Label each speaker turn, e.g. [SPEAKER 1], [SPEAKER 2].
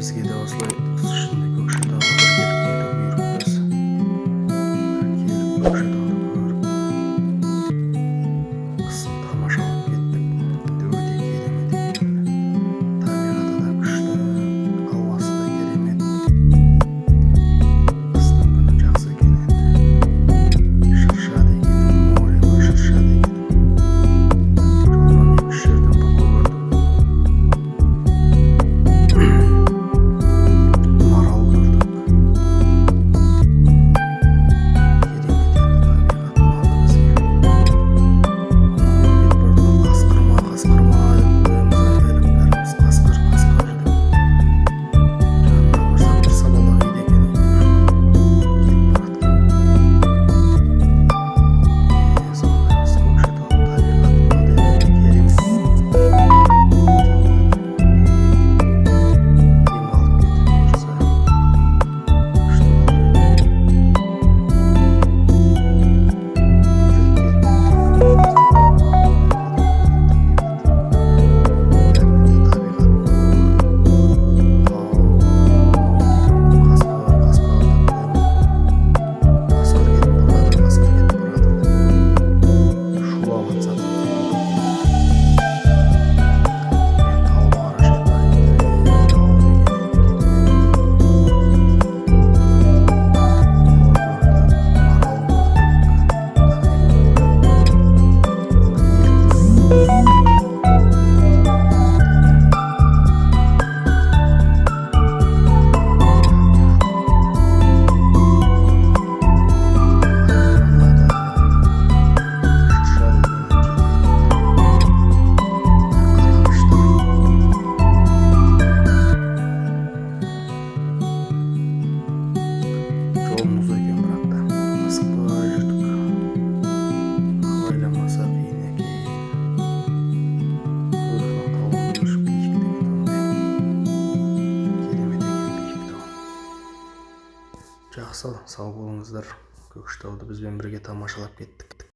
[SPEAKER 1] бізге де осылай құс ішінде Көкшетауға бір келіп қойды бұйрықтас. Келіп Көкшетауды көріп, қысын тамашалап кеттік. Өте керемет екен. Табиғаты да күшті, ауасы да керемет. Қыстың күні жақсы екен енді. Шырша деген, морелі шырша деген. Жолдан 2-3 жерден бақы көрдік. Марал көрдік. Керемет енді табиғат ұнады бізге. Кетіп бардық, қасқырма, қасқырма деп қоямыз айғайлап бәріміз қасқыр, қасқыр деп. Жанына барсақ бір сабалақ ит екен әйтеуір. Кетіп баратқан. Сондай осы Көкшетау табиғаты ұнады енді керемет. Демалып кетіп бұйырса күшті болар жолымыз екен, бірақ та асықпай жүрдік. Абайламаса қиын екен. Мынау тауын көрші биік деген ондай. Керемет екен биік тау. Жақсы, сау болыңыздар. Көкшетауды бізбен бірге тамашалап кеттік.